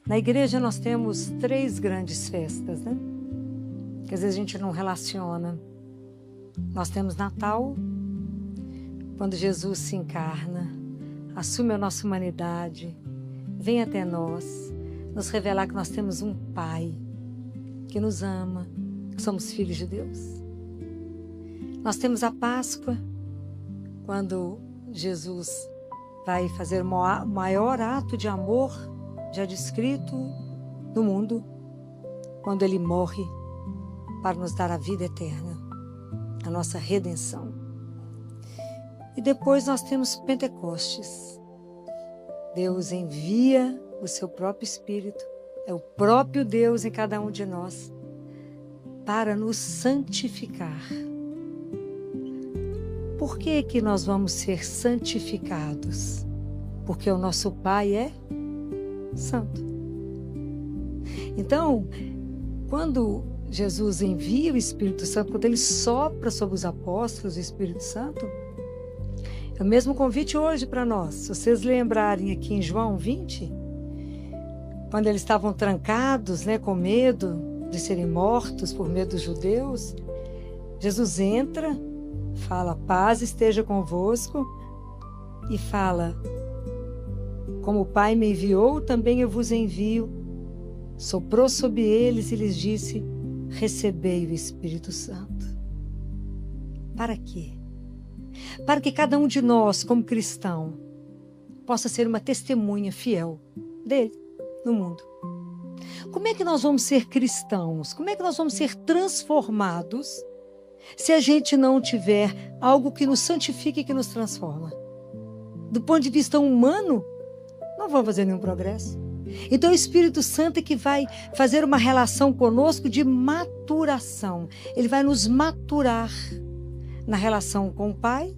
Na igreja nós temos 3 grandes festas, né? Que às vezes a gente não relaciona. Nós temos Natal, quando Jesus se encarna, assume a nossa humanidade, vem até nós, nos revelar que nós temos um Pai que nos ama, que somos filhos de Deus. Nós temos a Páscoa, quando Jesus vai fazer o maior ato de amor já descrito no mundo, quando Ele morre para nos dar a vida eterna, a nossa redenção. E depois nós temos Pentecostes. Deus envia o seu próprio Espírito, é o próprio Deus em cada um de nós, para nos santificar. Por que que nós vamos ser santificados? Porque o nosso Pai é santo. Então, quando Jesus envia o Espírito Santo, quando Ele sopra sobre os apóstolos o Espírito Santo, é o mesmo convite hoje para nós. Se vocês lembrarem aqui em João 20, quando eles estavam trancados, né, com medo de serem mortos por medo dos judeus, Jesus entra, fala, paz esteja convosco, e fala, como o Pai me enviou, também eu vos envio. Soprou sobre eles e lhes disse, recebei o Espírito Santo. Para quê? Para que cada um de nós, como cristão, possa ser uma testemunha fiel dele no mundo. Como é que nós vamos ser cristãos? Como é que nós vamos ser transformados se a gente não tiver algo que nos santifique e que nos transforma? Do ponto de vista humano, não vamos fazer nenhum progresso. Então o Espírito Santo é que vai fazer uma relação conosco de maturação. Ele vai nos maturar na relação com o Pai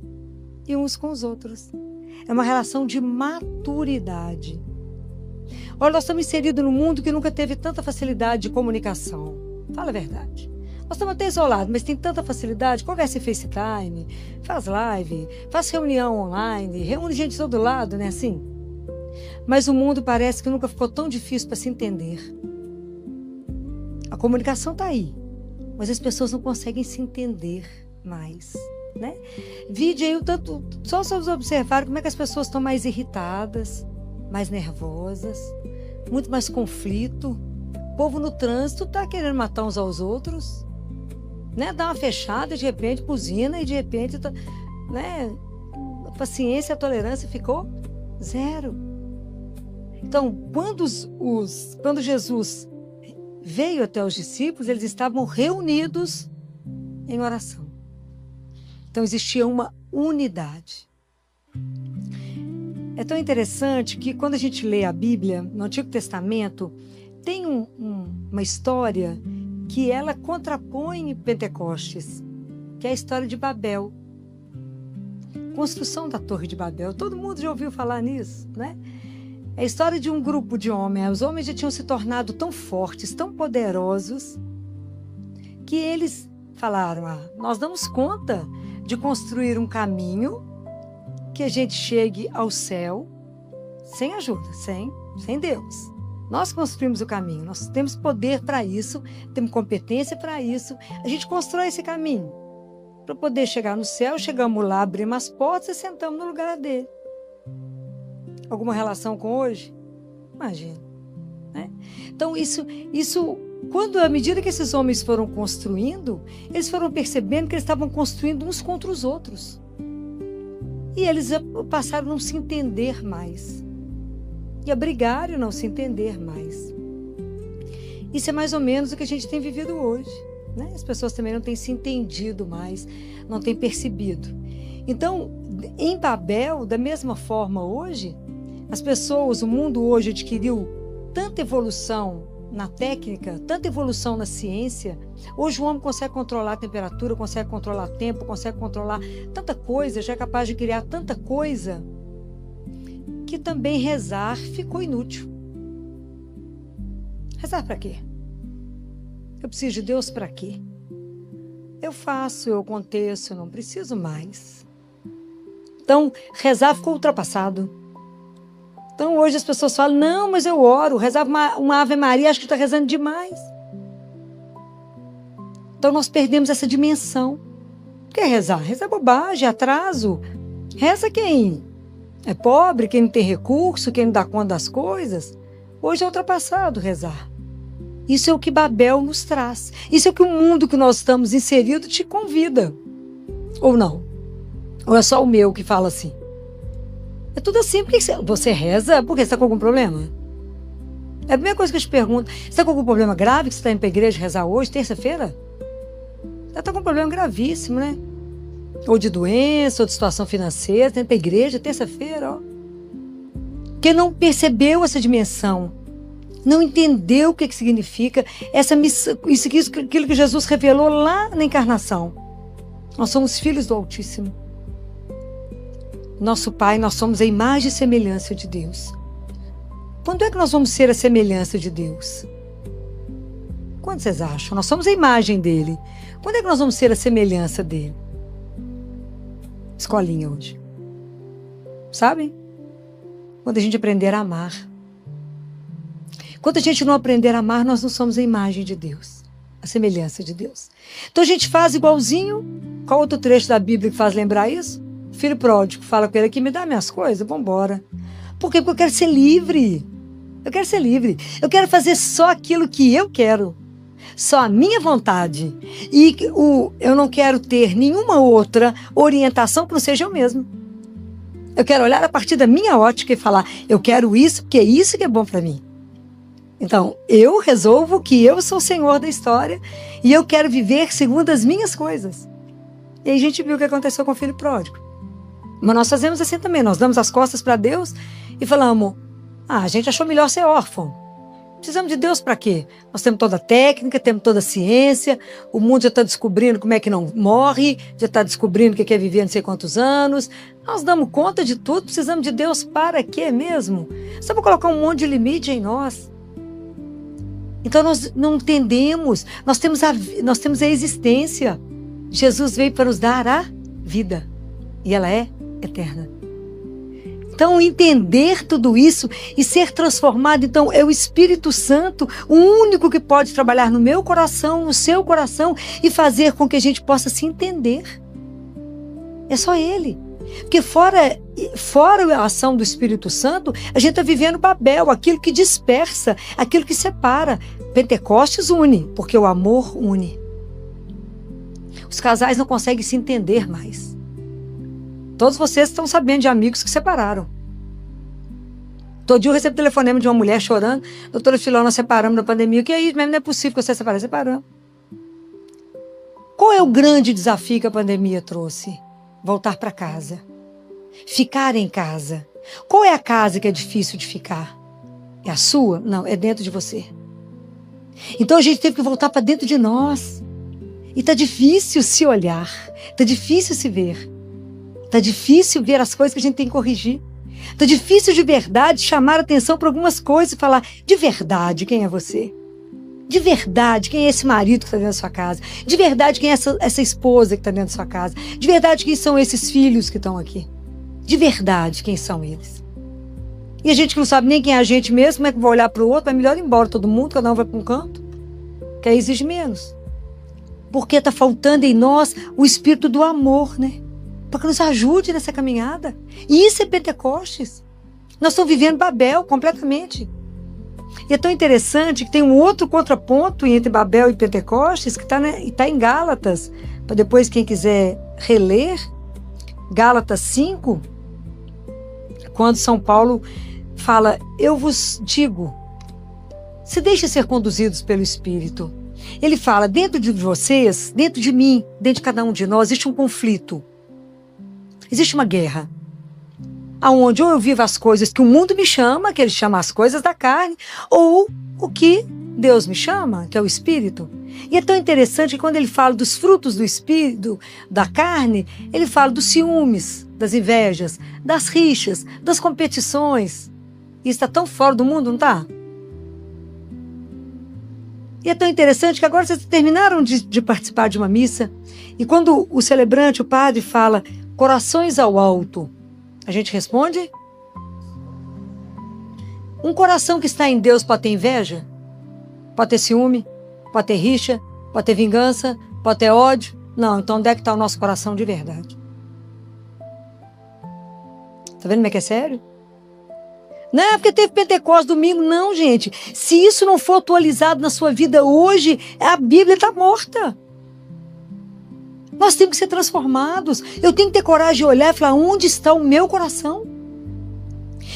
e uns com os outros. É uma relação de maturidade. Olha, nós estamos inseridos num mundo que nunca teve tanta facilidade de comunicação. Fala a verdade. Nós estamos até isolados, mas tem tanta facilidade. Conversa em FaceTime, faz live, faz reunião online, reúne gente de todo lado, né? Assim. Mas o mundo parece que nunca ficou tão difícil para se entender. A comunicação está aí, mas as pessoas não conseguem se entender mais, né? Vide aí o tanto, só vocês observaram como é que as pessoas estão mais irritadas, mais nervosas, muito mais conflito. O povo no trânsito está querendo matar uns aos outros, né? Dá uma fechada, de repente buzina e de repente, né? A paciência, a tolerância ficou zero. Então, quando Jesus veio até os discípulos, eles estavam reunidos em oração. Então, existia uma unidade. É tão interessante que quando a gente lê a Bíblia, no Antigo Testamento, tem uma história que ela contrapõe Pentecostes, que é a história de Babel. Construção da Torre de Babel. Todo mundo já ouviu falar nisso, né? É a história de um grupo de homens. Os homens já tinham se tornado tão fortes, tão poderosos, que eles falaram, nós damos conta de construir um caminho que a gente chegue ao céu sem ajuda, sem Deus. Nós construímos o caminho, nós temos poder para isso, temos competência para isso. A gente constrói esse caminho para poder chegar no céu. Chegamos lá, abrimos as portas e sentamos no lugar dele. Alguma relação com hoje? Imagina, né? Então, isso, quando, à medida que esses homens foram construindo, eles foram percebendo que eles estavam construindo uns contra os outros. E eles passaram a não se entender mais. E a brigar e não se entender mais. Isso é mais ou menos o que a gente tem vivido hoje, né? As pessoas também não têm se entendido mais, não têm percebido. Então, em Babel, da mesma forma hoje, as pessoas, o mundo hoje adquiriu tanta evolução na técnica, tanta evolução na ciência. Hoje o homem consegue controlar a temperatura, consegue controlar tempo, consegue controlar tanta coisa, já é capaz de criar tanta coisa, que também rezar ficou inútil. Rezar para quê? Eu preciso de Deus para quê? Eu faço, eu aconteço, eu não preciso mais. Então, rezar ficou ultrapassado. Então hoje as pessoas falam, não, mas eu oro, rezava uma Ave Maria, acho que está rezando demais. Então nós perdemos essa dimensão. O que é rezar? Rezar é bobagem, é atraso. Reza quem é pobre, quem não tem recurso, quem não dá conta das coisas. Hoje é ultrapassado rezar. Isso é o que Babel nos traz. Isso é o que o mundo que nós estamos inseridos te convida. Ou não? Ou é só o meu que fala assim? É tudo assim. Por que você reza? Porque você está com algum problema? É a primeira coisa que eu te pergunto. Você está com algum problema grave que você está indo para a igreja rezar hoje, terça-feira? Você está com um problema gravíssimo, né? Ou de doença, ou de situação financeira, tem para a igreja, terça-feira, ó. Porque não percebeu essa dimensão, não entendeu o que significa essa missão, aquilo que Jesus revelou lá na encarnação. Nós somos filhos do Altíssimo. Nosso Pai, nós somos a imagem e semelhança de Deus. Quando é que nós vamos ser a semelhança de Deus? Quando vocês acham? Nós somos a imagem dele. Quando é que nós vamos ser a semelhança dele? Escolinha hoje. Sabem? Quando a gente aprender a amar. Quando a gente não aprender a amar, nós não somos a imagem de Deus, a semelhança de Deus. Então a gente faz igualzinho. Qual outro trecho da Bíblia que faz lembrar isso? O filho pródigo fala com ele aqui, me dá minhas coisas, vamos embora. Por quê? Porque eu quero ser livre. Eu quero ser livre. Eu quero fazer só aquilo que eu quero. Só a minha vontade. E eu não quero ter nenhuma outra orientação que não seja eu mesmo. Eu quero olhar a partir da minha ótica e falar, eu quero isso porque é isso que é bom para mim. Então, eu resolvo que eu sou o senhor da história e eu quero viver segundo as minhas coisas. E aí a gente viu o que aconteceu com o filho pródigo. Mas nós fazemos assim também, nós damos as costas para Deus e falamos, a gente achou melhor ser órfão. Precisamos de Deus para quê? Nós temos toda a técnica, temos toda a ciência, o mundo já está descobrindo como é que não morre, já está descobrindo o que é viver não sei quantos anos. Nós damos conta de tudo, precisamos de Deus para quê mesmo? Só para colocar um monte de limite em nós. Então nós não entendemos, nós temos a existência. Jesus veio para nos dar a vida e ela é eterna. Então, entender tudo isso e ser transformado, então, é o Espírito Santo, o único que pode trabalhar no meu coração, no seu coração e fazer com que a gente possa se entender. É só Ele. Porque fora a ação do Espírito Santo, a gente está vivendo Babel, aquilo que dispersa, aquilo que separa. Pentecostes une, porque o amor une. Os casais não conseguem se entender mais. Todos vocês estão sabendo de amigos que separaram. Todo dia eu recebo telefonema de uma mulher chorando. Doutora Filó, nós separamos na pandemia. O que é isso mesmo? Não é possível que você separe. Separamos. Qual é o grande desafio que a pandemia trouxe? Voltar para casa. Ficar em casa. Qual é a casa que é difícil de ficar? É a sua? Não, é dentro de você. Então a gente teve que voltar para dentro de nós. E está difícil se olhar. Está difícil se ver. Está difícil ver as coisas que a gente tem que corrigir. Está difícil de verdade chamar atenção para algumas coisas e falar de verdade quem é você. De verdade quem é esse marido que está dentro da sua casa. De verdade quem é essa esposa que está dentro da sua casa. De verdade quem são esses filhos que estão aqui. De verdade quem são eles. E a gente que não sabe nem quem é a gente mesmo, como é que vai olhar para o outro, vai melhor ir embora todo mundo, cada um vai para um canto. Que aí exige menos. Porque está faltando em nós o espírito do amor, né? Para que nos ajude nessa caminhada. E isso é Pentecostes. Nós estamos vivendo Babel completamente. E é tão interessante que tem um outro contraponto entre Babel e Pentecostes que está em Gálatas. Para depois, quem quiser reler, Gálatas 5, quando São Paulo fala, eu vos digo, se deixem ser conduzidos pelo Espírito. Ele fala, dentro de vocês, dentro de mim, dentro de cada um de nós, existe um conflito. Existe uma guerra, aonde ou eu vivo as coisas que o mundo me chama, que ele chama as coisas da carne, ou o que Deus me chama, que é o Espírito. E é tão interessante que quando ele fala dos frutos do Espírito, da carne, ele fala dos ciúmes, das invejas, das rixas, das competições. Isso está tão fora do mundo, não está? E é tão interessante que agora vocês terminaram de participar de uma missa, e quando o celebrante, o padre, fala corações ao alto, a gente responde? Um coração que está em Deus pode ter inveja, pode ter ciúme, pode ter rixa, pode ter vingança, pode ter ódio. Não, então onde é que está o nosso coração de verdade? Tá vendo como é que é sério? Não é porque teve Pentecostes domingo, não, gente. Se isso não for atualizado na sua vida hoje, a Bíblia está morta. Nós temos que ser transformados. Eu tenho que ter coragem de olhar e falar, onde está o meu coração?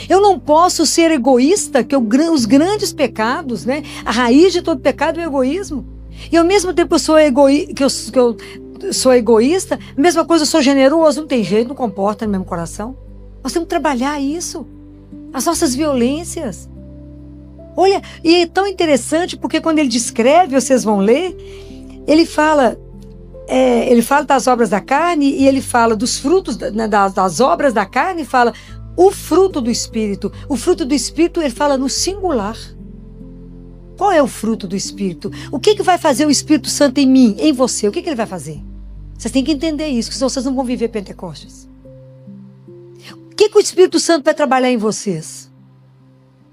Eu não posso ser egoísta, que os grandes pecados, né? A raiz de todo pecado é o egoísmo. E ao mesmo tempo que eu sou egoísta, a mesma coisa, eu sou generoso, não tem jeito, não comporta no mesmo coração. Nós temos que trabalhar isso. As nossas violências. Olha, e é tão interessante porque quando ele descreve, vocês vão ler, ele fala das obras da carne e ele fala dos frutos das obras da carne e fala o fruto do Espírito. O fruto do Espírito ele fala no singular. Qual é o fruto do Espírito? O que vai fazer o Espírito Santo em mim, em você? O que ele vai fazer? Vocês têm que entender isso, senão vocês não vão viver Pentecostes. O que o Espírito Santo vai trabalhar em vocês?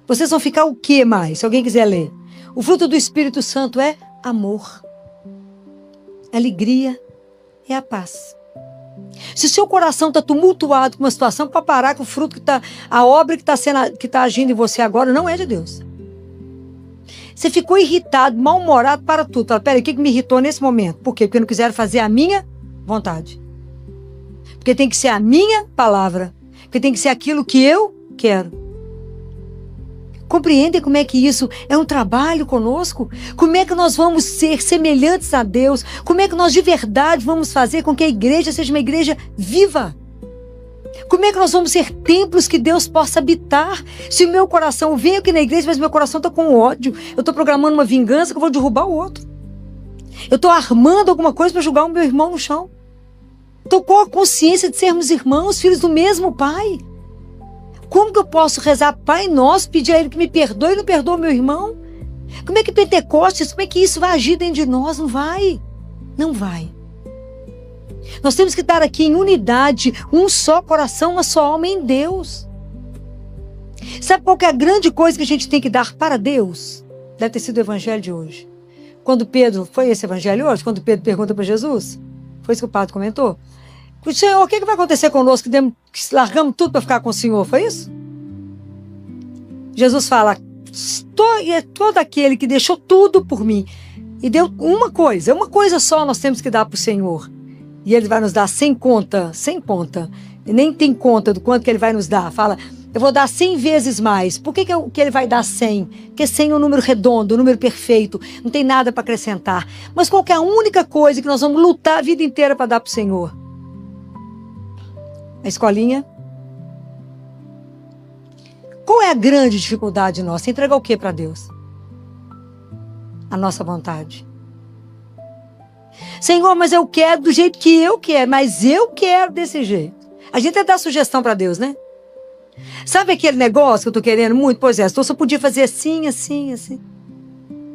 Vocês vão ficar o que mais? Se alguém quiser ler. O fruto do Espírito Santo é amor, alegria e a paz. Se o seu coração está tumultuado com uma situação, para parar com o fruto a obra que está agindo em você agora não é de Deus. Você ficou irritado, mal-humorado para tudo. Fala, peraí, o que me irritou nesse momento? Por quê? Porque eu não quiseram fazer a minha vontade. Porque tem que ser a minha palavra. Porque tem que ser aquilo que eu quero. Compreendem como é que isso é um trabalho conosco? Como é que nós vamos ser semelhantes a Deus? Como é que nós de verdade vamos fazer com que a igreja seja uma igreja viva? Como é que nós vamos ser templos que Deus possa habitar? Se o meu coração vem aqui na igreja, mas meu coração está com ódio, eu estou programando uma vingança que eu vou derrubar o outro. Eu estou armando alguma coisa para julgar o meu irmão no chão. Estou com a consciência de sermos irmãos, filhos do mesmo Pai. Como que eu posso rezar Pai Nosso, pedir a Ele que me perdoe e não perdoa o meu irmão? Como é que Pentecostes, como é que isso vai agir dentro de nós? Não vai. Não vai. Nós temos que estar aqui em unidade, um só coração, uma só alma em Deus. Sabe qual que é a grande coisa que a gente tem que dar para Deus? Deve ter sido o evangelho de hoje. Quando Pedro, foi esse evangelho hoje? Quando Pedro pergunta para Jesus? Foi isso que o padre comentou? Senhor, o que vai acontecer conosco que largamos tudo para ficar com o Senhor? Foi isso? Jesus fala, todo aquele que deixou tudo por mim e deu uma coisa só nós temos que dar para o Senhor. E Ele vai nos dar sem conta. E nem tem conta do quanto que Ele vai nos dar. Fala, eu vou dar 100 vezes mais. Por que Ele vai dar 100? Porque 100 é um número redondo, um número perfeito. Não tem nada para acrescentar. Mas qual que é a única coisa que nós vamos lutar a vida inteira para dar para o Senhor? A escolinha? Qual é a grande dificuldade nossa? Entregar o que para Deus? A nossa vontade. Senhor, mas eu quero do jeito que eu quero, mas eu quero desse jeito. A gente até dá sugestão para Deus, né? Sabe aquele negócio que eu tô querendo muito? Pois é, eu só podia fazer assim, assim, assim.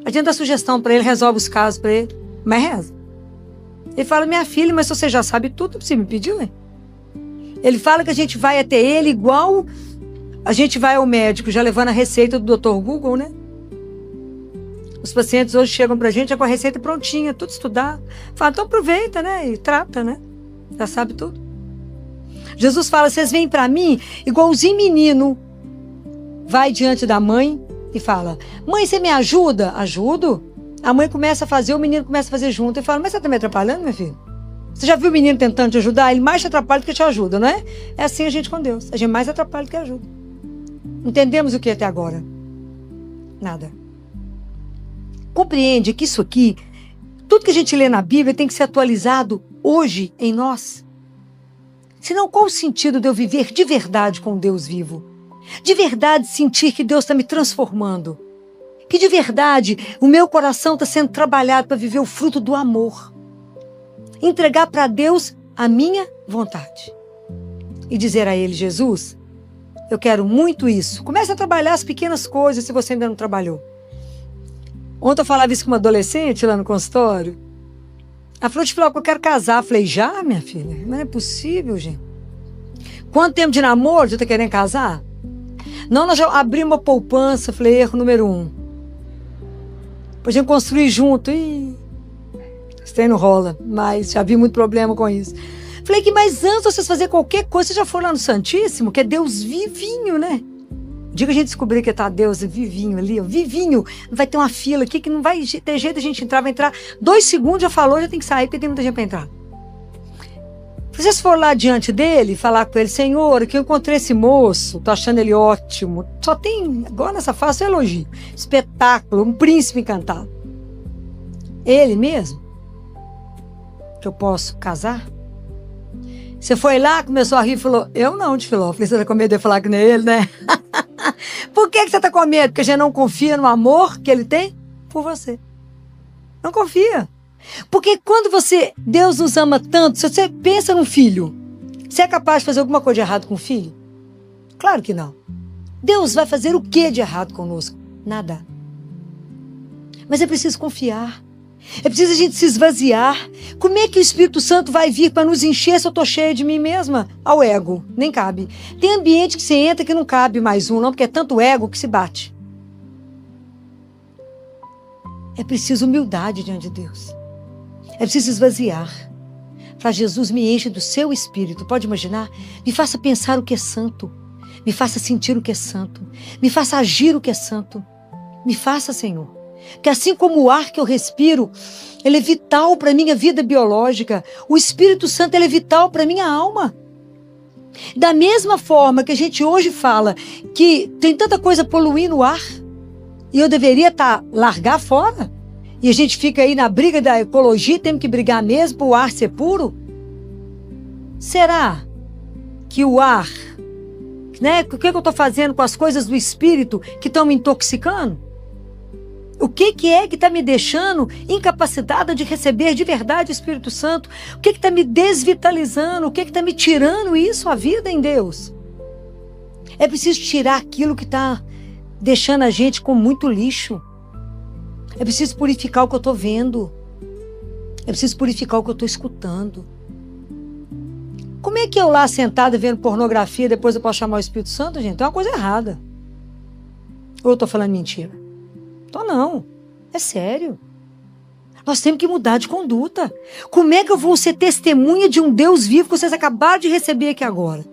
A gente dá sugestão para ele, resolve os casos para ele, mas reza. Ele fala, minha filha, mas você já sabe tudo, você me pediu, hein? Ele fala que a gente vai até ele igual a gente vai ao médico, já levando a receita do Dr. Google, né? Os pacientes hoje chegam pra gente com a receita prontinha, tudo estudado. Fala, então aproveita, né? E trata, né? Já sabe tudo. Jesus fala, vocês vêm pra mim igualzinho menino. Vai diante da mãe e fala, mãe, você me ajuda? Ajudo. A mãe começa a fazer, o menino começa a fazer junto. E fala, mas você tá me atrapalhando, meu filho? Você já viu o menino tentando te ajudar? Ele mais te atrapalha do que te ajuda, não é? É assim a gente com Deus. A gente mais atrapalha do que ajuda. Entendemos o que até agora? Nada. Compreende que isso aqui, tudo que a gente lê na Bíblia tem que ser atualizado hoje em nós. Senão, qual o sentido de eu viver de verdade com Deus vivo? De verdade sentir que Deus está me transformando? Que de verdade o meu coração está sendo trabalhado para viver o fruto do amor? Entregar para Deus a minha vontade. E dizer a Ele, Jesus, eu quero muito isso. Comece a trabalhar as pequenas coisas se você ainda não trabalhou. Ontem eu falava isso com uma adolescente lá no consultório. A Flor falou que eu quero casar. Eu falei, já, minha filha? Mas não é possível, gente. Quanto tempo de namoro você está querendo casar? Não, nós já abrimos uma poupança. Falei, erro número 1. Pra gente construir junto. Ih, isso aí não rola, mas já vi muito problema com isso. Falei que, mas antes de vocês fazerem qualquer coisa, vocês já foram lá no Santíssimo, que é Deus vivinho, né? O dia que a gente descobrir que tá Deus vivinho ali, ó, vivinho, vai ter uma fila aqui que não vai ter jeito de a gente entrar, vai entrar 2 segundos, já falou, já tem que sair, porque tem muita gente para entrar. Se vocês forem lá diante dele, falar com ele, Senhor, que eu encontrei esse moço, tô achando ele ótimo, só tem, agora nessa fase, só elogio, espetáculo, um príncipe encantado. Ele mesmo, que eu posso casar? Você foi lá, começou a rir e falou, eu não, de Filó. Falei, você tá com medo de falar que nem ele, né? Por que você tá com medo? Porque a gente não confia no amor que ele tem por você. Não confia. Porque quando Deus nos ama tanto, se você pensa num filho, você é capaz de fazer alguma coisa de errado com o filho? Claro que não. Deus vai fazer o que de errado conosco? Nada. Mas é preciso confiar. É preciso a gente se esvaziar. Como é que o Espírito Santo vai vir para nos encher se eu estou cheia de mim mesma? Ao ego, nem cabe. Tem ambiente que você entra que não cabe mais um, não, porque é tanto ego que se bate. É preciso humildade diante de Deus. É preciso esvaziar. Para Jesus, me enche do seu Espírito. Pode imaginar? Me faça pensar o que é santo. Me faça sentir o que é santo. Me faça agir o que é santo. Me faça, Senhor. Que assim como o ar que eu respiro, ele é vital para a minha vida biológica. O Espírito Santo, ele é vital para a minha alma. Da mesma forma que a gente hoje fala que tem tanta coisa poluindo o ar, e eu deveria largar fora, e a gente fica aí na briga da ecologia, temos que brigar mesmo para o ar ser puro. Será que o ar, né, o que eu estou fazendo com as coisas do Espírito que estão me intoxicando? O que é que está me deixando incapacitada de receber de verdade o Espírito Santo? O que está me desvitalizando? O que está me tirando isso, a vida em Deus? É preciso tirar aquilo que está deixando a gente com muito lixo. É preciso purificar o que eu estou vendo. É preciso purificar o que eu estou escutando. Como é que eu lá sentada vendo pornografia, depois eu posso chamar o Espírito Santo, gente? É uma coisa errada. Ou eu estou falando mentira? Não, é sério. Nós temos que mudar de conduta. Como é que eu vou ser testemunha de um Deus vivo que vocês acabaram de receber aqui agora?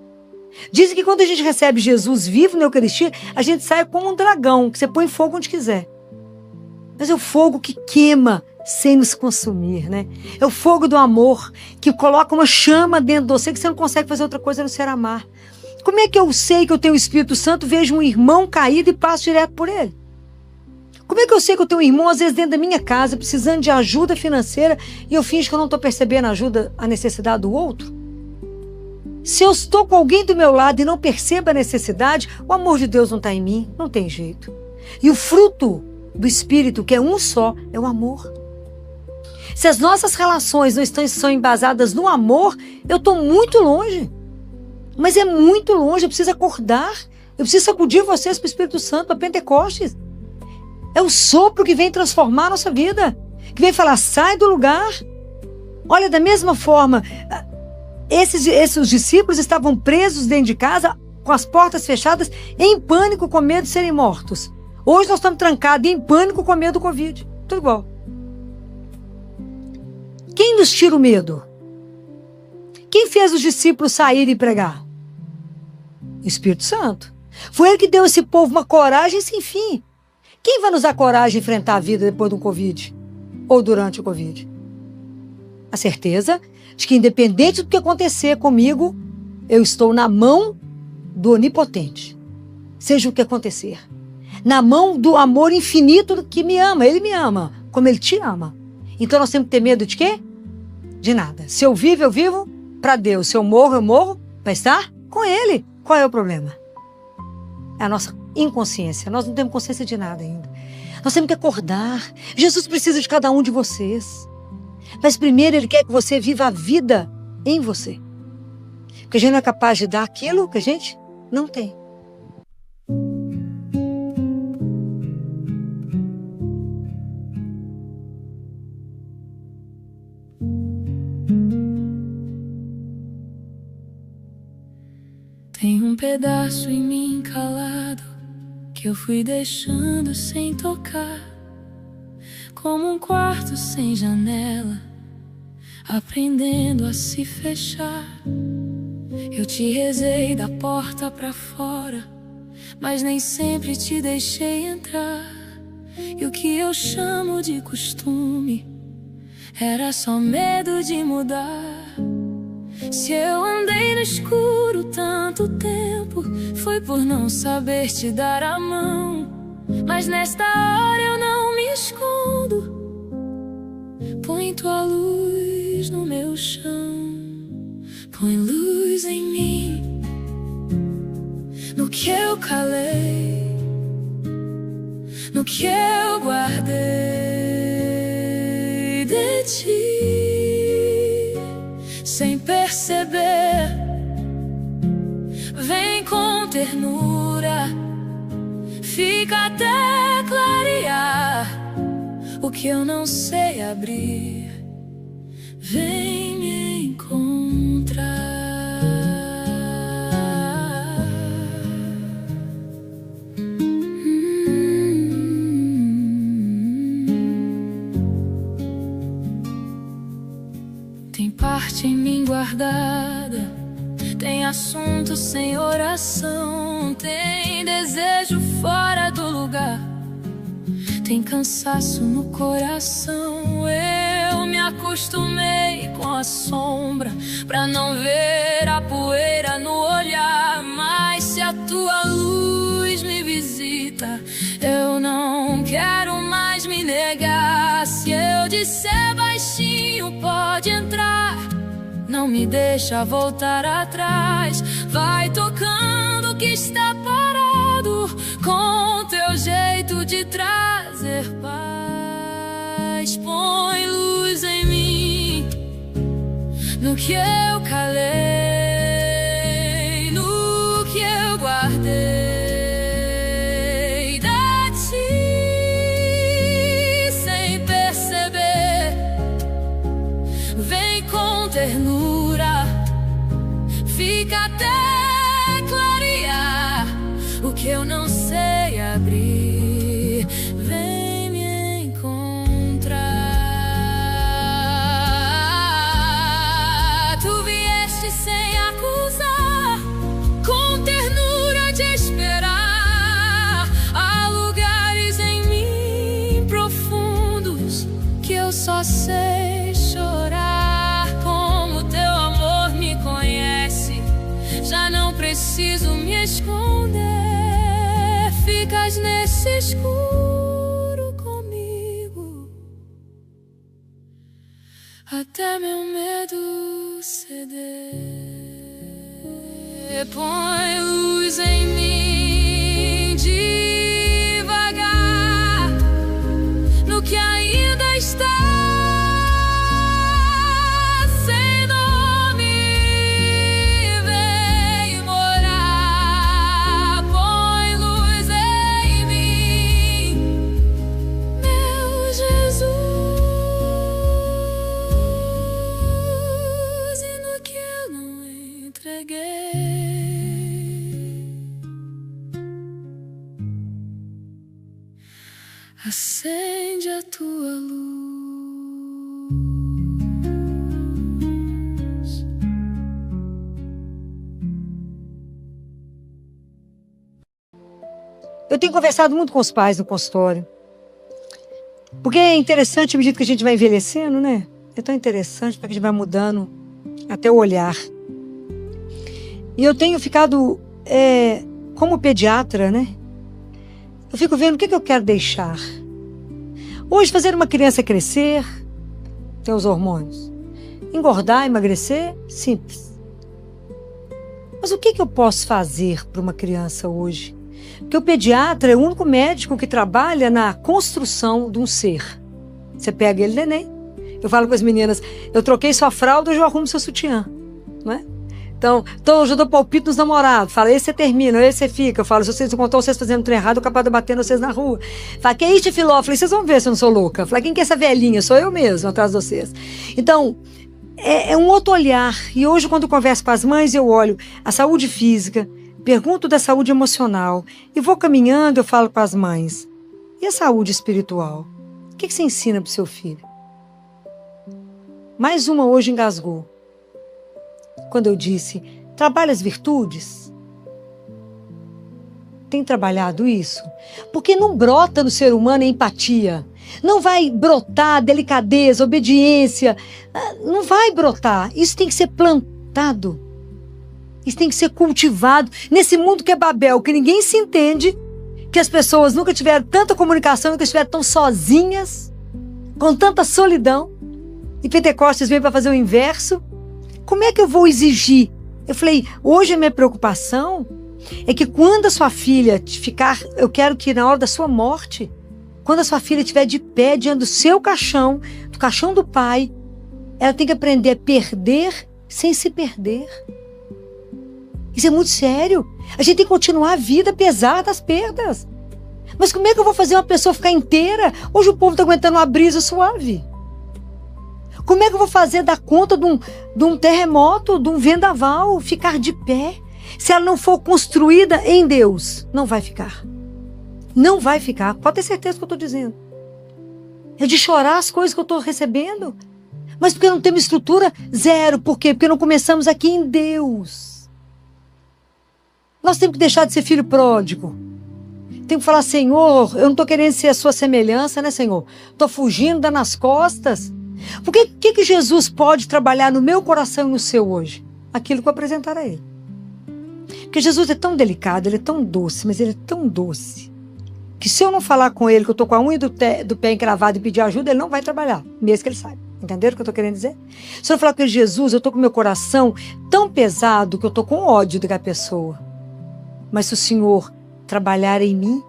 Dizem que quando a gente recebe Jesus vivo na Eucaristia, a gente sai como um dragão, que você põe fogo onde quiser. Mas é o fogo que queima sem nos consumir, né? É o fogo do amor que coloca uma chama dentro de você que você não consegue fazer outra coisa a não ser amar. Como é que eu sei que eu tenho o Espírito Santo, vejo um irmão caído e passo direto por ele? Como é que eu sei que eu tenho um irmão, às vezes, dentro da minha casa, precisando de ajuda financeira, e eu finjo que eu não estou percebendo a necessidade do outro? Se eu estou com alguém do meu lado e não percebo a necessidade, o amor de Deus não está em mim, não tem jeito. E o fruto do Espírito, que é um só, é o amor. Se as nossas relações não são embasadas no amor, eu estou muito longe. Mas é muito longe, eu preciso acordar. Eu preciso sacudir vocês para o Espírito Santo, para Pentecostes. É o sopro que vem transformar a nossa vida. Que vem falar, sai do lugar. Olha, da mesma forma, esses discípulos estavam presos dentro de casa, com as portas fechadas, em pânico, com medo de serem mortos. Hoje nós estamos trancados em pânico, com medo do Covid. Tudo igual. Quem nos tira o medo? Quem fez os discípulos saírem e pregar? O Espírito Santo. Foi ele que deu a esse povo uma coragem sem fim. Quem vai nos dar coragem de enfrentar a vida depois do Covid? Ou durante o Covid? A certeza de que, independente do que acontecer comigo, eu estou na mão do Onipotente. Seja o que acontecer. Na mão do amor infinito que me ama. Ele me ama, como ele te ama. Então nós temos que ter medo de quê? De nada. Se eu vivo para Deus. Se eu morro para estar com ele. Qual é o problema? É a nossa inconsciência. Nós não temos consciência de nada ainda. Nós temos que acordar. Jesus precisa de cada um de vocês. Mas primeiro ele quer que você viva a vida em você. Porque a gente não é capaz de dar aquilo que a gente não tem. Tem um pedaço em mim calado que eu fui deixando sem tocar, como um quarto sem janela, aprendendo a se fechar. Eu te rezei da porta pra fora, mas nem sempre te deixei entrar. E o que eu chamo de costume era só medo de mudar. Se eu andei no escuro tanto tempo, foi por não saber te dar a mão. Mas nesta hora eu não me escondo. Põe tua luz no meu chão, põe luz em mim, no que eu calei, no que eu guardei de ti, sem perceber. Vem com ternura, fica até clarear o que eu não sei abrir. Vem me encontrar. Tem parte em mim guardada, tem assunto sem oração, tem desejo fora do lugar, tem cansaço no coração. Eu me acostumei com a sombra pra não ver a poeira no olhar. Mas se a tua luz me visita, eu não quero mais me negar. Se eu disser baixinho, pode entrar, não me deixa voltar atrás. Vai tocando o que está parado, com teu jeito de trazer paz. Põe luz em mim, no que eu calei, no que eu guardei de ti, sem perceber. Vem com ternura, fica até clarear o que eu não sei abrir. Vem me encontrar. Tu vieste sem acusar, com ternura de esperar. Há lugares em mim profundos que eu só sei chorar. Como teu amor me conhece, já não preciso me esconder. Ficas nesse escuro comigo, até meu medo ceder. Põe luz em mim devagar, no que ainda está sem nome. Vem morar, põe luz em mim, meu Jesus. E no que eu não entreguei, acende a tua luz. Eu tenho conversado muito com os pais no consultório, porque é interessante à medida que a gente vai envelhecendo, né? É tão interessante porque a gente vai mudando até o olhar. E eu tenho ficado, como pediatra, né? Eu fico vendo o que eu quero deixar. Hoje, fazer uma criança crescer, tem os hormônios. Engordar, emagrecer, simples. Mas o que eu posso fazer para uma criança hoje? Porque o pediatra é o único médico que trabalha na construção de um ser. Você pega ele, neném. Eu falo com as meninas, eu troquei sua fralda, hoje eu arrumo seu sutiã. Não é? Então, eu já dou palpite nos namorados. Fala, esse você termina, esse você fica. Eu falo, se vocês encontram vocês fazendo trem errado, eu capaz de bater vocês na rua. Fala, que é isso, filó? Eu falei, vocês vão ver se eu não sou louca. Eu falei, quem que é essa velhinha? Sou eu mesmo, atrás de vocês. Então, é um outro olhar. E hoje, quando eu converso com as mães, eu olho a saúde física, pergunto da saúde emocional e vou caminhando, eu falo com as mães. E a saúde espiritual? O que você ensina para o seu filho? Mais uma hoje engasgou. Quando eu disse, trabalha as virtudes? Tem trabalhado isso? Porque não brota no ser humano a empatia. Não vai brotar delicadeza, obediência. Não vai brotar. Isso tem que ser plantado. Isso tem que ser cultivado. Nesse mundo que é Babel, que ninguém se entende, que as pessoas nunca tiveram tanta comunicação, nunca estiveram tão sozinhas, com tanta solidão. E Pentecostes veio para fazer o inverso. Como é que eu vou exigir? Eu falei, hoje a minha preocupação é que quando a sua filha ficar, eu quero que na hora da sua morte, quando a sua filha estiver de pé diante do seu caixão, do caixão do pai, ela tem que aprender a perder sem se perder. Isso é muito sério. A gente tem que continuar a vida apesar das perdas. Mas como é que eu vou fazer uma pessoa ficar inteira? Hoje o povo está aguentando uma brisa suave. Como é que eu vou fazer dar conta de um terremoto, de um vendaval, ficar de pé? Se ela não for construída em Deus, não vai ficar. Não vai ficar. Pode ter certeza do que eu estou dizendo. É de chorar as coisas que eu estou recebendo. Mas porque não temos estrutura? Zero. Por quê? Porque não começamos aqui em Deus. Nós temos que deixar de ser filho pródigo. Temos que falar, Senhor, eu não estou querendo ser a sua semelhança, né, Senhor? Estou fugindo, dando nas costas. Por que Jesus pode trabalhar no meu coração e no seu hoje? Aquilo que eu apresentar a Ele. Porque Jesus é tão delicado, Ele é tão doce, mas Ele é tão doce, que se eu não falar com Ele, que eu estou com a unha do pé encravada e pedir ajuda, Ele não vai trabalhar, mesmo que Ele saiba. Entenderam o que eu estou querendo dizer? Se eu falar com Ele, Jesus, eu estou com meu coração tão pesado que eu estou com ódio daquela pessoa. Mas se o Senhor trabalhar em mim,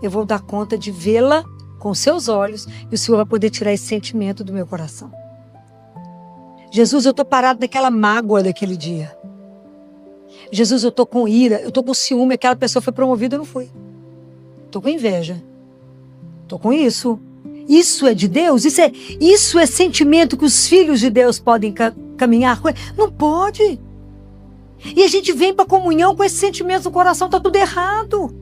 eu vou dar conta de vê-la com seus olhos e o Senhor vai poder tirar esse sentimento do meu coração. Jesus, eu estou parado naquela mágoa daquele dia. Jesus, eu estou com ira, eu estou com ciúme, aquela pessoa foi promovida, eu não fui. Estou com inveja. Estou com isso. Isso é de Deus? Isso é sentimento que os filhos de Deus podem caminhar com ele? Não pode. E a gente vem para a comunhão com esse sentimento no coração, está tudo errado.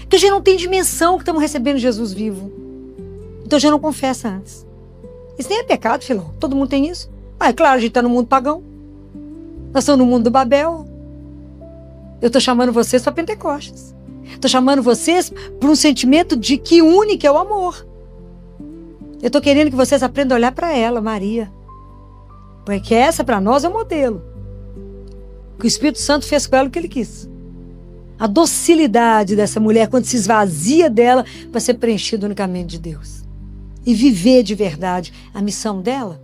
Porque a gente não tem dimensão que estamos recebendo Jesus vivo. Então a gente não confessa antes. Isso nem é pecado, filho. Todo mundo tem isso. É claro, a gente está no mundo pagão. Nós estamos no mundo do Babel. Eu estou chamando vocês para Pentecostes. Estou chamando vocês para um sentimento de que une, que é o amor. Eu estou querendo que vocês aprendam a olhar para ela, Maria. Porque essa para nós é o modelo. Que o Espírito Santo fez com ela o que ele quis. A docilidade dessa mulher quando se esvazia dela para ser preenchida unicamente de Deus. E viver de verdade a missão dela.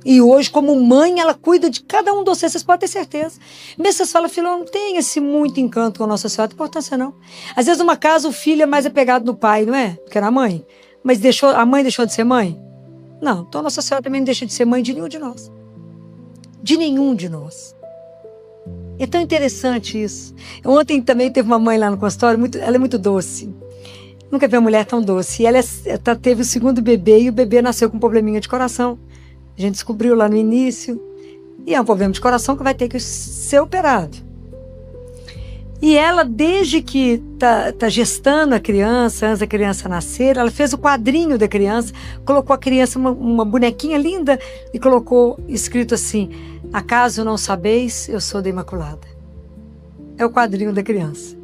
E hoje, como mãe, ela cuida de cada um de vocês podem ter certeza. Mesmo vocês falam, filho, não tem esse muito encanto com a Nossa Senhora, não tem importância não. Às vezes, numa casa, o filho é mais apegado no pai, não é? Porque era a mãe. Mas a mãe deixou de ser mãe? Não, então a Nossa Senhora também não deixa de ser mãe de nenhum de nós. De nenhum de nós. É tão interessante isso. Ontem também teve uma mãe lá no consultório, ela é muito doce. Nunca vi uma mulher tão doce. E ela teve o segundo bebê e o bebê nasceu com um probleminha de coração. A gente descobriu lá no início. E é um problema de coração que vai ter que ser operado. E ela, desde que tá gestando a criança, antes da criança nascer, ela fez o quadrinho da criança, colocou a criança, uma bonequinha linda, e colocou escrito assim, acaso não sabeis, eu sou da Imaculada. É o quadrinho da criança.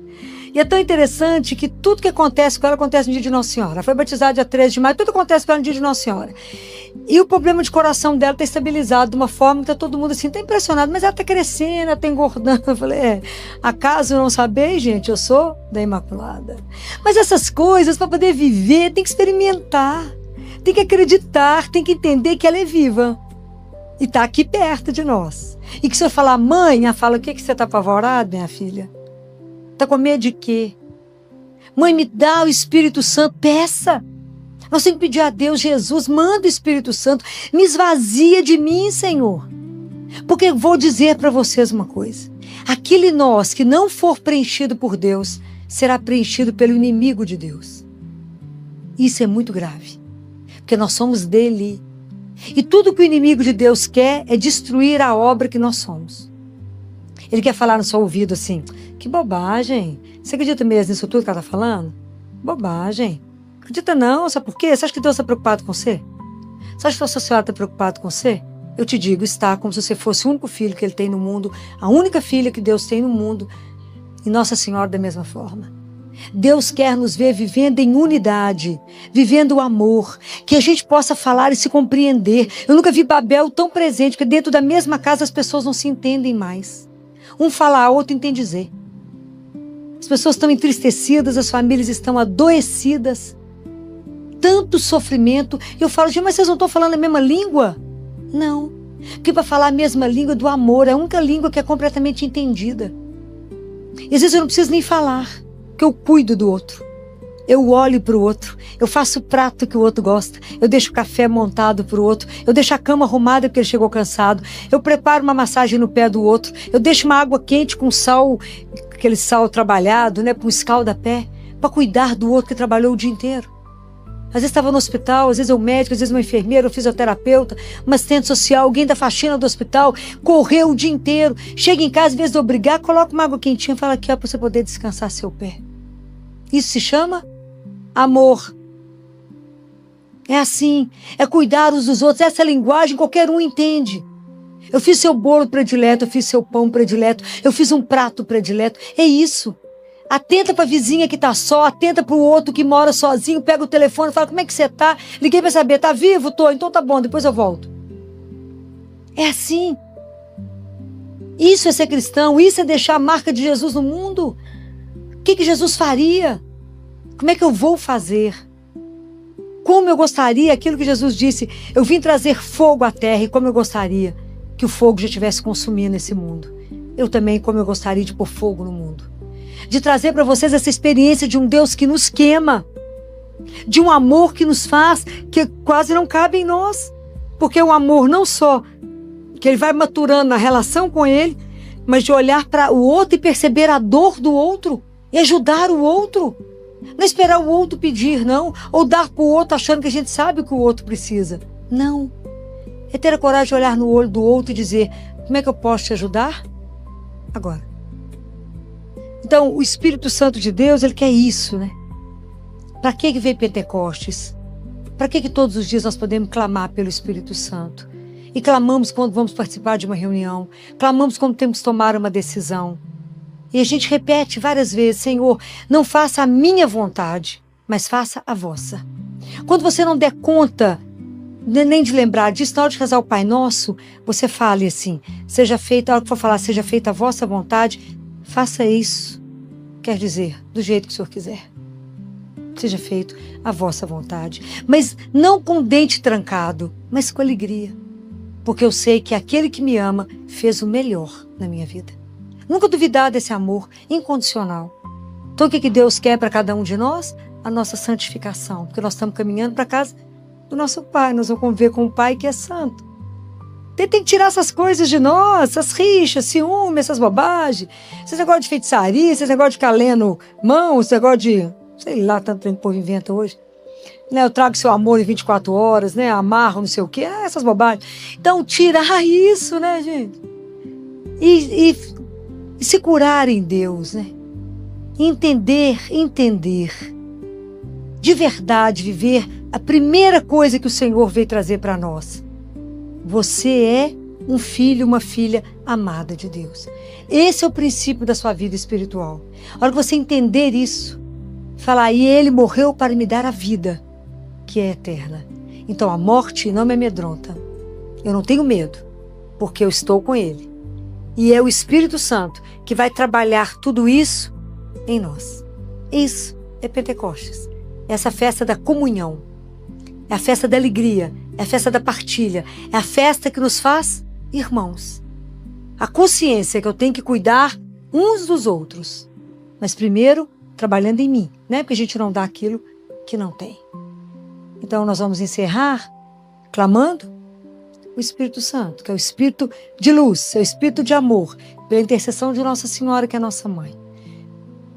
E é tão interessante que tudo que acontece com ela acontece no dia de Nossa Senhora. Ela foi batizada dia 13 de maio, tudo acontece com ela no dia de Nossa Senhora. E o problema de coração dela está estabilizado de uma forma que está todo mundo assim, está impressionado, mas ela está crescendo, ela está engordando. Eu falei, acaso não sabeis, gente, eu sou da Imaculada. Mas essas coisas, para poder viver, tem que experimentar, tem que acreditar, tem que entender que ela é viva. E está aqui perto de nós. E que se eu falar, mãe, ela fala, o que você está apavorada, minha filha? Está com medo de quê? Mãe, me dá o Espírito Santo, peça. Nós temos que pedir a Deus, Jesus, manda o Espírito Santo, me esvazia de mim, Senhor. Porque eu vou dizer para vocês uma coisa. Aquele nós que não for preenchido por Deus, será preenchido pelo inimigo de Deus. Isso é muito grave. Porque nós somos dele. E tudo que o inimigo de Deus quer é destruir a obra que nós somos. Ele quer falar no seu ouvido assim, que bobagem. Você acredita mesmo nisso tudo que ela está falando? Bobagem. Acredita não, sabe por quê? Você acha que Deus está preocupado com você? Você acha que a sua senhora está preocupada com você? Eu te digo, está como se você fosse o único filho que ele tem no mundo, a única filha que Deus tem no mundo, e Nossa Senhora da mesma forma. Deus quer nos ver vivendo em unidade, vivendo o amor, que a gente possa falar e se compreender. Eu nunca vi Babel tão presente, porque dentro da mesma casa as pessoas não se entendem mais. Um fala A, outro entende Z. As pessoas estão entristecidas, as famílias estão adoecidas. Tanto sofrimento. E eu falo, gente, mas vocês não estão falando a mesma língua? Não. Porque para falar a mesma língua do amor, é a única língua que é completamente entendida. E às vezes eu não preciso nem falar, porque eu cuido do outro. Eu olho para o outro, eu faço o prato que o outro gosta, eu deixo o café montado para o outro, eu deixo a cama arrumada porque ele chegou cansado, eu preparo uma massagem no pé do outro, eu deixo uma água quente com sal, aquele sal trabalhado, né, com escalda-pé, para cuidar do outro que trabalhou o dia inteiro. Às vezes estava no hospital, às vezes eu médico, às vezes uma enfermeira, um fisioterapeuta, uma assistente social, alguém da faxina do hospital, correu o dia inteiro, chega em casa, às vezes de obrigar, coloca uma água quentinha e fala aqui, ó, para você poder descansar seu pé. Isso se chama amor. É assim, é cuidar uns dos outros, essa linguagem qualquer um entende. Eu fiz seu bolo predileto, eu fiz seu pão predileto, eu fiz um prato predileto, é isso. Atenta para a vizinha que está só, atenta para o outro que mora sozinho, pega o telefone e fala, como é que você está? Liguei para saber, tá vivo? Tô, então tá bom, depois eu volto. É assim. Isso é ser cristão, isso é deixar a marca de Jesus no mundo. O que Jesus faria? Como é que eu vou fazer? Como eu gostaria, aquilo que Jesus disse, eu vim trazer fogo à terra, e como eu gostaria que o fogo já estivesse consumindo esse mundo. Eu também, como eu gostaria de pôr fogo no mundo. De trazer para vocês essa experiência de um Deus que nos queima, de um amor que nos faz, que quase não cabe em nós. Porque o amor não só que ele vai maturando na relação com ele, mas de olhar para o outro e perceber a dor do outro e ajudar o outro. Não esperar o outro pedir, não, ou dar para o outro achando que a gente sabe o que o outro precisa. Não. É ter a coragem de olhar no olho do outro e dizer, como é que eu posso te ajudar? Agora. Então, o Espírito Santo de Deus, ele quer isso, né? Para que veio Pentecostes? Para que todos os dias nós podemos clamar pelo Espírito Santo? E clamamos quando vamos participar de uma reunião, clamamos quando temos que tomar uma decisão. E a gente repete várias vezes, Senhor, não faça a minha vontade, mas faça a vossa. Quando você não der conta nem de lembrar disso, na hora de rezar o Pai Nosso, você fale assim, seja feita, a hora que for falar, seja feita a vossa vontade, faça isso. Quer dizer, do jeito que o Senhor quiser. Seja feito a vossa vontade. Mas não com o dente trancado, mas com alegria. Porque eu sei que aquele que me ama fez o melhor na minha vida. Nunca duvidar desse amor incondicional. Então o que Deus quer para cada um de nós? A nossa santificação. Porque nós estamos caminhando para a casa do nosso Pai. Nós vamos conviver com o Pai que é santo. Tem que tirar essas coisas de nós, essas rixas, ciúmes, essas bobagens. Esse negócio de feitiçaria, esse negócio de ficar lendo mão, esse negócio de, sei lá, tanto tempo que o povo inventa hoje. Né, eu trago seu amor em 24 horas, né? Amarro, não sei o quê, essas bobagens. Então, tirar isso, né, gente? E se curar em Deus, né? Entender. De verdade, viver a primeira coisa que o Senhor veio trazer para nós. Você é um filho, uma filha amada de Deus. Esse é o princípio da sua vida espiritual. A hora que você entender isso, falar, e Ele morreu para me dar a vida, que é eterna. Então a morte não me amedronta. Eu não tenho medo, porque eu estou com Ele. E é o Espírito Santo que vai trabalhar tudo isso em nós. Isso é Pentecostes. Essa festa da comunhão. É a festa da alegria, é a festa da partilha, é a festa que nos faz irmãos. A consciência que eu tenho que cuidar uns dos outros, mas primeiro trabalhando em mim, né? Porque a gente não dá aquilo que não tem. Então nós vamos encerrar clamando o Espírito Santo, que é o Espírito de luz, é o Espírito de amor, pela intercessão de Nossa Senhora, que é a nossa mãe.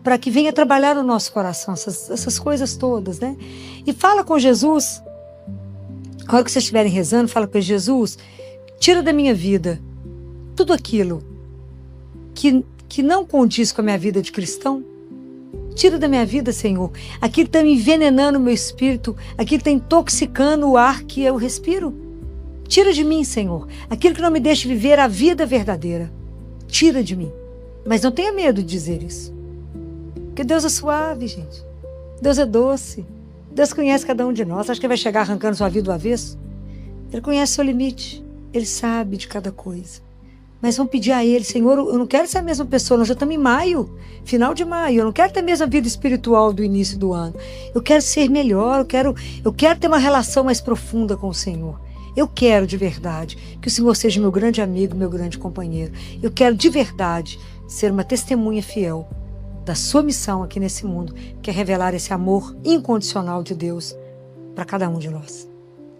Para que venha trabalhar no nosso coração essas coisas todas, né? E fala com Jesus. A hora que vocês estiverem rezando, fala com Jesus, tira da minha vida tudo aquilo que não condiz com a minha vida de cristão. Tira da minha vida, Senhor, aquilo que está envenenando o meu espírito, aquilo que está intoxicando o ar que eu respiro. Tira de mim, Senhor, aquilo que não me deixa viver a vida verdadeira. Tira de mim. Mas não tenha medo de dizer isso. Porque Deus é suave, gente. Deus é doce. Deus conhece cada um de nós. Acha que ele vai chegar arrancando sua vida do avesso? Ele conhece seu limite. Ele sabe de cada coisa. Mas vamos pedir a Ele, Senhor, eu não quero ser a mesma pessoa, nós já estamos em maio, final de maio, eu não quero ter a mesma vida espiritual do início do ano. Eu quero ser melhor, eu quero ter uma relação mais profunda com o Senhor. Eu quero de verdade que o Senhor seja meu grande amigo, meu grande companheiro. Eu quero de verdade ser uma testemunha fiel da sua missão aqui nesse mundo, que é revelar esse amor incondicional de Deus para cada um de nós.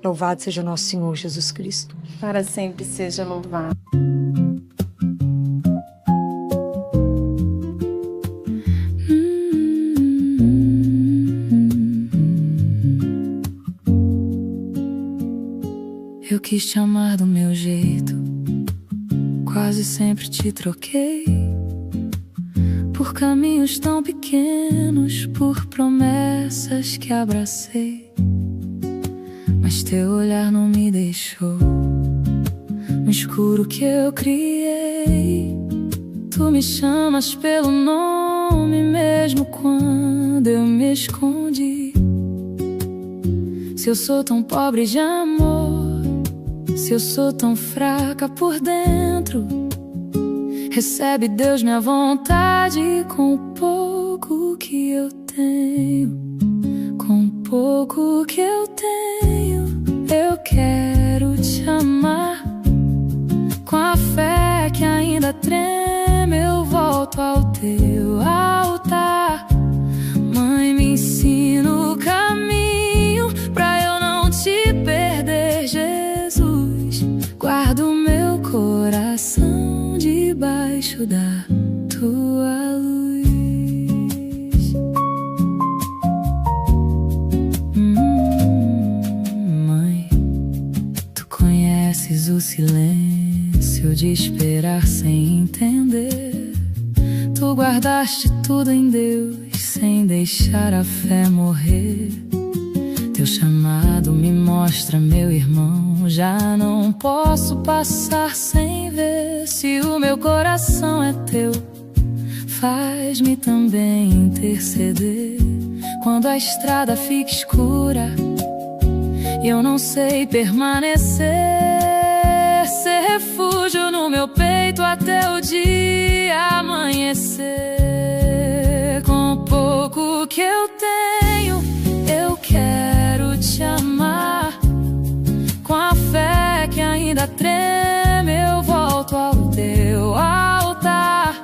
Louvado seja nosso Senhor Jesus Cristo. Para sempre seja louvado. Eu quis te amar do meu jeito, quase sempre te troquei por caminhos tão pequenos, por promessas que abracei. Mas teu olhar não me deixou no escuro que eu criei. Tu me chamas pelo nome mesmo quando eu me escondi. Se eu sou tão pobre de amor, se eu sou tão fraca por dentro, recebe, Deus, minha vontade com o pouco que eu tenho. Com o pouco que eu tenho, eu quero te amar. Com a fé que ainda treme, eu volto ao teu altar. Mãe, me ensina o caminho pra eu não te perder, Jesus. Guardo meu coração debaixo da tua luz. Mãe, tu conheces o silêncio de esperar sem entender. Tu guardaste tudo em Deus sem deixar a fé morrer. Teu chamado me mostra, meu irmão, já não posso passar sem ver. Se o meu coração é teu, faz-me também interceder. Quando a estrada fica escura e eu não sei permanecer, ser refúgio no meu peito até o dia amanhecer. Com o pouco que eu tenho, eu quero te amar. Com a fé que ainda treme, eu volto ao teu altar.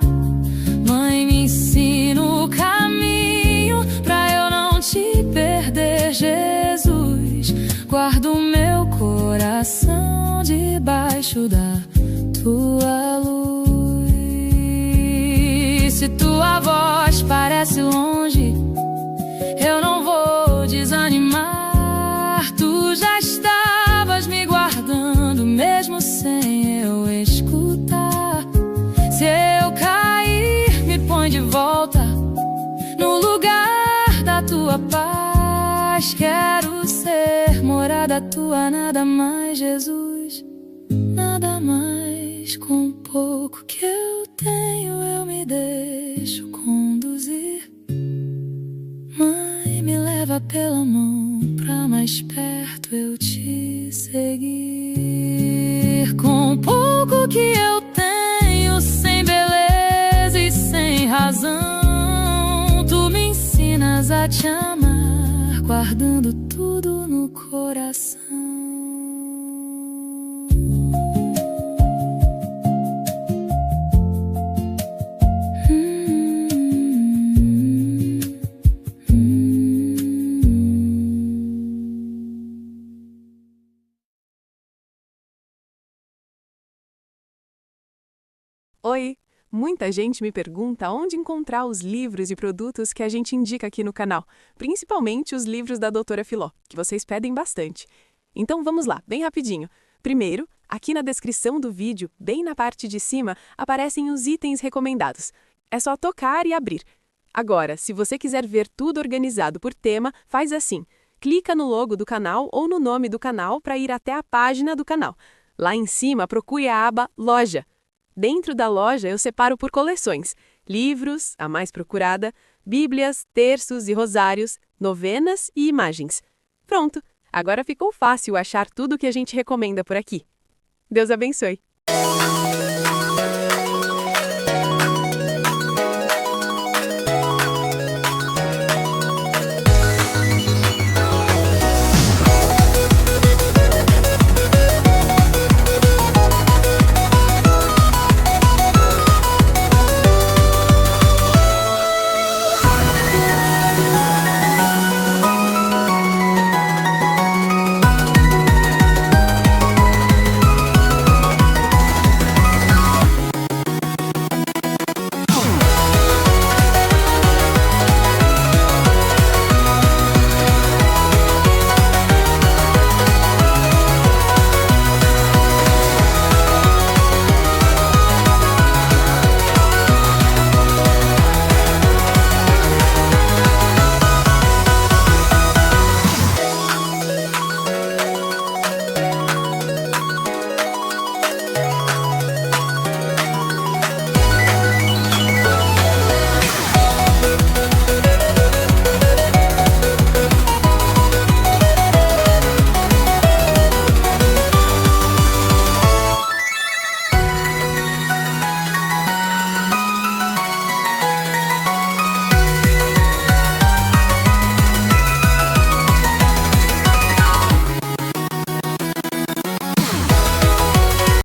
Mãe, me ensina o caminho pra eu não te perder, Jesus. Guardo o meu coração debaixo da tua luz. Se tua voz parece longe, eu não vou desanimar. Tu já estavas me guardando, mesmo sem eu escutar. Se eu cair, me põe de volta no lugar da tua paz. Quero ser morada tua, nada mais, Jesus, nada mais. Com o pouco que eu tenho, eu me deixo conduzir. Mãe, me leva pela mão pra mais perto eu te seguir. Com o pouco que eu tenho, sem beleza e sem razão, tu me ensinas a te amar, guardando tudo no coração. Oi! Muita gente me pergunta onde encontrar os livros e produtos que a gente indica aqui no canal, principalmente os livros da Doutora Filó, que vocês pedem bastante. Então vamos lá, bem rapidinho. Primeiro, Aqui na descrição do vídeo, bem na parte de cima, aparecem os itens recomendados. É só tocar e abrir. Agora, se você quiser ver tudo organizado por tema, faz assim. Clica no logo do canal ou no nome do canal para ir até a página do canal. Lá em cima, procure a aba Loja. Dentro da loja, eu separo por coleções. Livros, a mais procurada, bíblias, terços e rosários, novenas e imagens. Pronto! Agora ficou fácil achar tudo que a gente recomenda por aqui. Deus abençoe!